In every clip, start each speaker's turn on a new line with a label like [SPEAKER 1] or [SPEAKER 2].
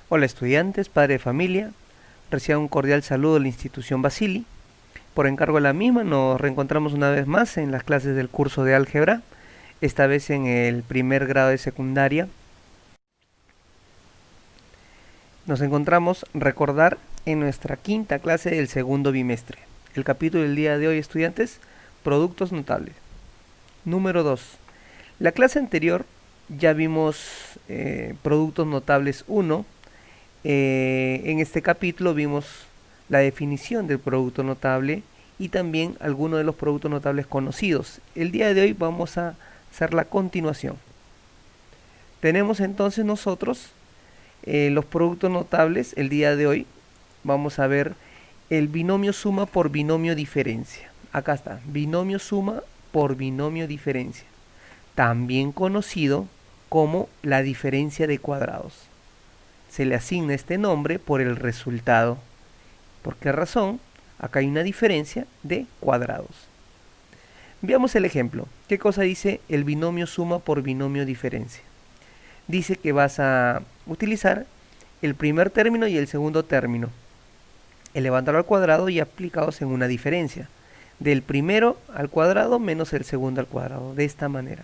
[SPEAKER 1] Hola estudiantes, padre de familia, reciban un cordial saludo de la institución Basili. Por encargo de la misma nos reencontramos una vez más en las clases del curso de álgebra, esta vez en el primer grado de secundaria. Nos encontramos, recordar, en nuestra quinta clase del segundo bimestre. El capítulo del día de hoy, estudiantes, productos notables. Número 2. La clase anterior ya vimos productos notables 1. En este capítulo vimos la definición del producto notable y también algunos de los productos notables conocidos. El día de hoy vamos a hacer la continuación. Tenemos entonces nosotros los productos notables. El día de hoy vamos a ver el binomio suma por binomio diferencia. Acá está, binomio suma por binomio diferencia, también conocido como la diferencia de cuadrados. Se le asigna este nombre por el resultado. ¿Por qué razón? Acá hay una diferencia de cuadrados. Veamos el ejemplo. ¿Qué cosa dice el binomio suma por binomio diferencia? Dice que vas a utilizar el primer término y el segundo término, elevado al cuadrado y aplicados en una diferencia. Del primero al cuadrado menos el segundo al cuadrado. De esta manera.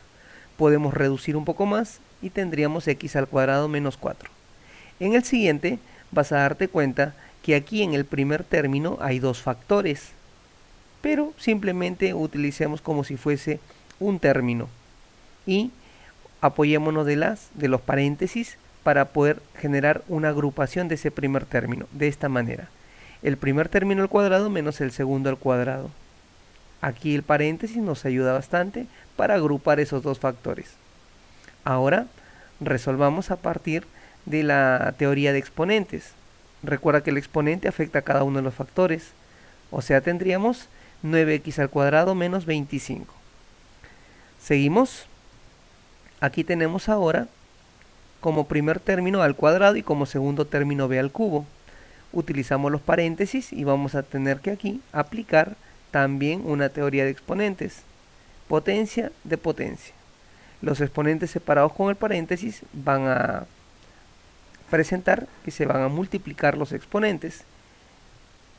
[SPEAKER 1] Podemos reducir un poco más y tendríamos x al cuadrado menos 4. En el siguiente vas a darte cuenta que aquí en el primer término hay dos factores, pero simplemente utilicemos como si fuese un término y apoyémonos de los paréntesis para poder generar una agrupación de ese primer término, de esta manera. El primer término al cuadrado menos el segundo al cuadrado. Aquí el paréntesis nos ayuda bastante para agrupar esos dos factores. Ahora resolvamos a partir de la teoría de exponentes. Recuerda que el exponente afecta a cada uno de los factores. O sea, tendríamos 9x al cuadrado menos 25. Seguimos. Aquí tenemos ahora como primer término al cuadrado y como segundo término b al cubo. Utilizamos los paréntesis y vamos a tener que aquí aplicar también una teoría de exponentes. Potencia de potencia. Los exponentes separados con el paréntesis van a presentar que se van a multiplicar los exponentes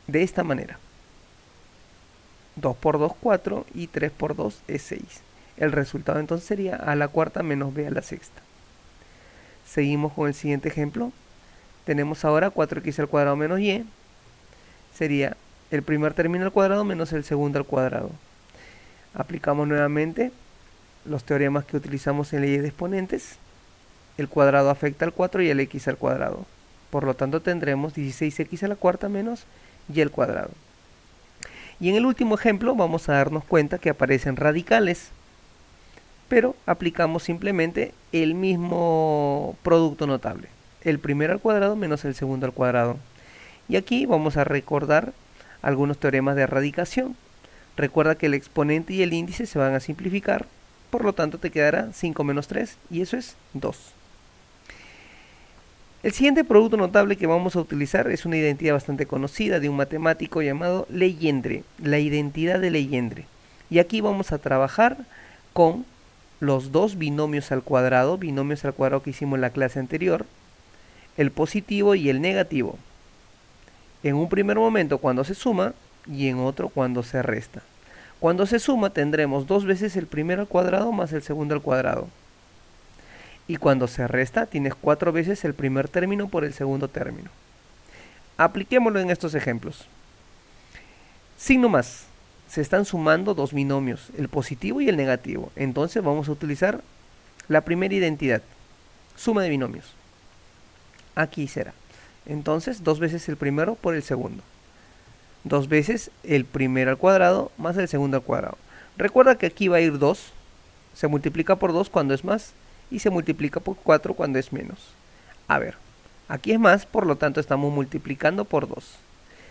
[SPEAKER 1] de esta manera. 2 por 2, 4 y 3 por 2 es 6. El resultado entonces sería a la cuarta menos b a la sexta. Seguimos con el siguiente ejemplo. Tenemos ahora 4x al cuadrado menos y. Sería el primer término al cuadrado menos el segundo al cuadrado. Aplicamos nuevamente los teoremas que utilizamos en leyes de exponentes. El cuadrado afecta al 4 y el x al cuadrado. Por lo tanto tendremos 16x a la cuarta menos y al cuadrado. Y en el último ejemplo vamos a darnos cuenta que aparecen radicales, pero aplicamos simplemente el mismo producto notable. El primero al cuadrado menos el segundo al cuadrado. Y aquí vamos a recordar algunos teoremas de erradicación. Recuerda que el exponente y el índice se van a simplificar, por lo tanto te quedará 5 menos 3 y eso es 2. El siguiente producto notable que vamos a utilizar es una identidad bastante conocida de un matemático llamado Legendre, la identidad de Legendre. Y aquí vamos a trabajar con los dos binomios al cuadrado que hicimos en la clase anterior, el positivo y el negativo. En un primer momento cuando se suma y en otro cuando se resta. Cuando se suma tendremos dos veces el primero al cuadrado más el segundo al cuadrado. Y cuando se resta tienes 4 veces el primer término por el segundo término. Apliquémoslo en estos ejemplos. Signo más. Se están sumando dos binomios, el positivo y el negativo. Entonces vamos a utilizar la primera identidad, suma de binomios. Aquí será. Entonces 2 veces el primero por el segundo. 2 veces el primero al cuadrado más el segundo al cuadrado. Recuerda que aquí va a ir 2. Se multiplica por 2 cuando es más. Y se multiplica por 4 cuando es menos. A ver, aquí es más, por lo tanto estamos multiplicando por 2.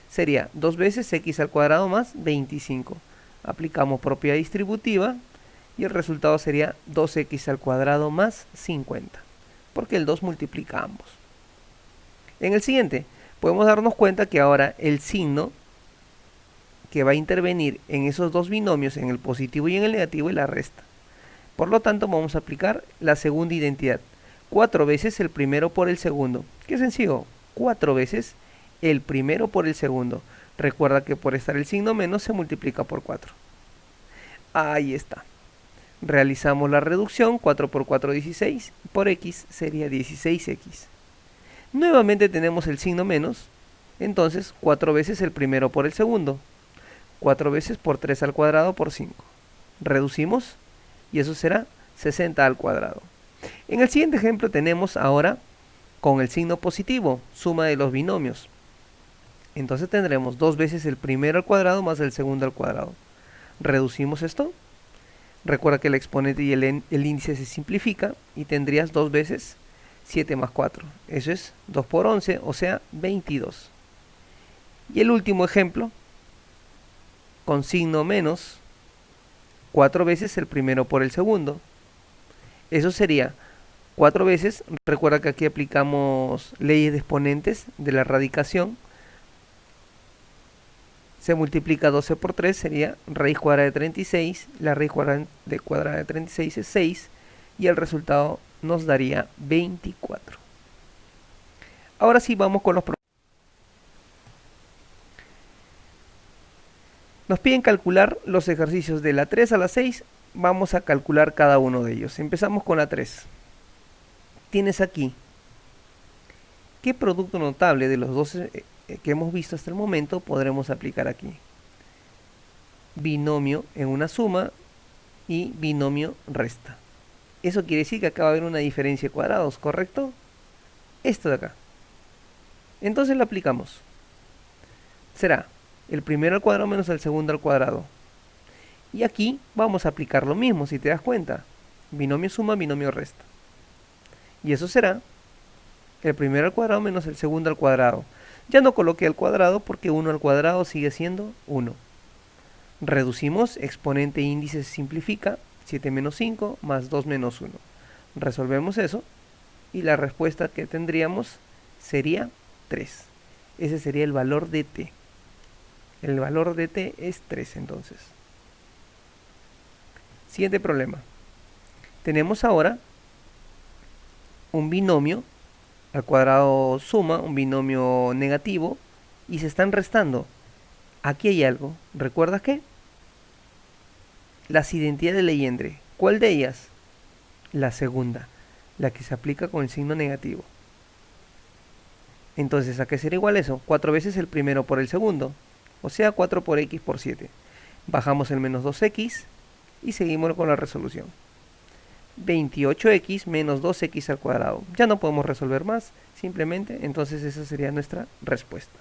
[SPEAKER 1] Sería 2 veces x al cuadrado más 25. Aplicamos propiedad distributiva y el resultado sería 2x al cuadrado más 50. Porque el 2 multiplica ambos. En el siguiente, podemos darnos cuenta que ahora el signo que va a intervenir en esos dos binomios, en el positivo y en el negativo, es la resta. Por lo tanto, vamos a aplicar la segunda identidad. 4 veces el primero por el segundo. Qué sencillo, 4 veces el primero por el segundo. Recuerda que por estar el signo menos se multiplica por 4. Ahí está. Realizamos la reducción, 4 por 4, 16, por x sería 16x. Nuevamente tenemos el signo menos, entonces 4 veces el primero por el segundo. 4 veces por 3 al cuadrado por 5. Reducimos y eso será 60 al cuadrado. En el siguiente ejemplo tenemos ahora con el signo positivo, suma de los binomios. Entonces tendremos 2 veces el primero al cuadrado más el segundo al cuadrado. Reducimos esto. Recuerda que el exponente y el índice se simplifica y tendrías 2 veces 7 más 4. Eso es 2 por 11, o sea, 22. Y el último ejemplo, con signo menos, 4 veces el primero por el segundo. Eso sería 4 veces, recuerda que aquí aplicamos leyes de exponentes de la radicación. Se multiplica 12 por 3, sería raíz cuadrada de 36. La raíz cuadrada de 36 es 6. Y el resultado nos daría 24. Ahora sí vamos con los problemas. Nos piden calcular los ejercicios de la 3 a la 6. Vamos a calcular cada uno de ellos. Empezamos con la 3. Tienes aquí, ¿qué producto notable de los dos que hemos visto hasta el momento podremos aplicar aquí? Binomio en una suma y binomio resta. Eso quiere decir que acá va a haber una diferencia de cuadrados, ¿correcto? Esto de acá. Entonces lo aplicamos. Será el primero al cuadrado menos el segundo al cuadrado. Y aquí vamos a aplicar lo mismo, si te das cuenta. Binomio suma, binomio resta. Y eso será el primero al cuadrado menos el segundo al cuadrado. Ya no coloqué al cuadrado porque 1 al cuadrado sigue siendo 1. Reducimos, exponente e índice se simplifica, 7 menos 5 más 2 menos 1. Resolvemos eso y la respuesta que tendríamos sería 3. Ese sería el valor de t. El valor de t es 3 entonces. Siguiente problema. Tenemos ahora un binomio al cuadrado suma, un binomio negativo, y se están restando. Aquí hay algo. ¿Recuerdas qué? Las identidades de Legendre. ¿Cuál de ellas? La segunda, la que se aplica con el signo negativo. Entonces, ¿a qué será igual eso? 4 veces el primero por el segundo, o sea, 4 por x por 7. Bajamos el menos 2x y seguimos con la resolución. 28x menos 2x al cuadrado. Ya no podemos resolver más, simplemente, entonces esa sería nuestra respuesta.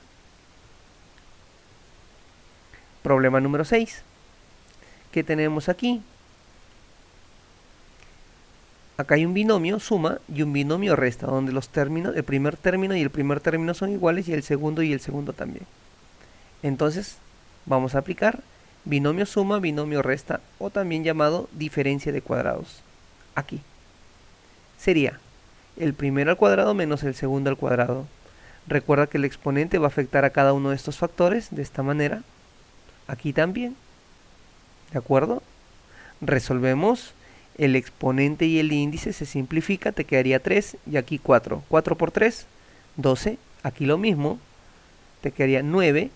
[SPEAKER 1] Problema número 6. ¿Qué tenemos aquí? Acá hay un binomio suma y un binomio resta, donde los términos, el primer término y el primer término son iguales y el segundo también. Entonces, vamos a aplicar binomio suma, binomio resta, o también llamado diferencia de cuadrados. Aquí sería el primero al cuadrado menos el segundo al cuadrado. Recuerda que el exponente va a afectar a cada uno de estos factores de esta manera. Aquí también. ¿De acuerdo? Resolvemos. El exponente y el índice se simplifica, te quedaría 3 y aquí 4. 4 por 3, 12. Aquí lo mismo, te quedaría 9.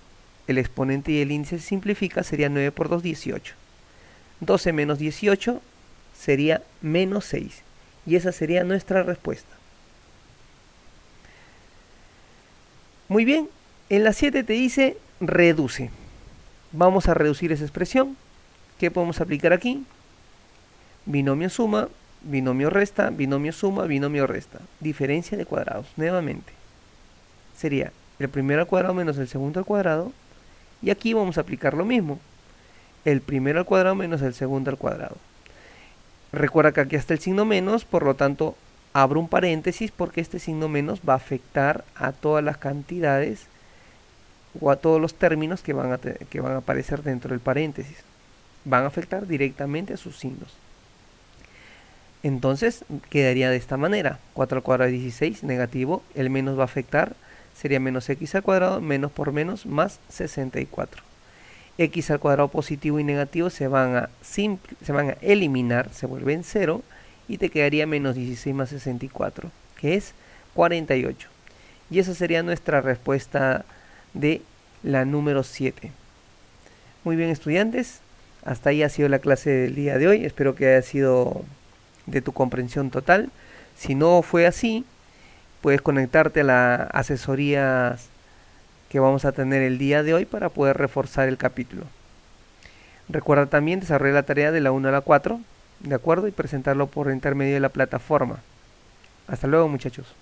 [SPEAKER 1] El exponente y el índice se simplifica, sería 9 por 2, 18. 12 menos 18 sería menos 6. Y esa sería nuestra respuesta. Muy bien, en la 7 te dice reduce. Vamos a reducir esa expresión. ¿Qué podemos aplicar aquí? Binomio suma, binomio resta, binomio suma, binomio resta. Diferencia de cuadrados, nuevamente. Sería el primero al cuadrado menos el segundo al cuadrado. Y aquí vamos a aplicar lo mismo. El primero al cuadrado menos el segundo al cuadrado. Recuerda que aquí está el signo menos, por lo tanto abro un paréntesis porque este signo menos va a afectar a todas las cantidades o a todos los términos que van a aparecer dentro del paréntesis. Van a afectar directamente a sus signos. Entonces quedaría de esta manera. 4 al cuadrado de 16, negativo. El menos va a afectar. Sería menos x al cuadrado, menos por menos, más 64. X al cuadrado positivo y negativo se van a eliminar, se vuelven 0. y te quedaría menos 16 más 64, que es 48. Y esa sería nuestra respuesta de la número 7. Muy bien, estudiantes, hasta ahí ha sido la clase del día de hoy. Espero que haya sido de tu comprensión total. Si no fue así, puedes conectarte a la asesoría que vamos a tener el día de hoy para poder reforzar el capítulo. Recuerda también desarrollar la tarea de la 1 a la 4, ¿de acuerdo? Y presentarlo por intermedio de la plataforma. Hasta luego, muchachos.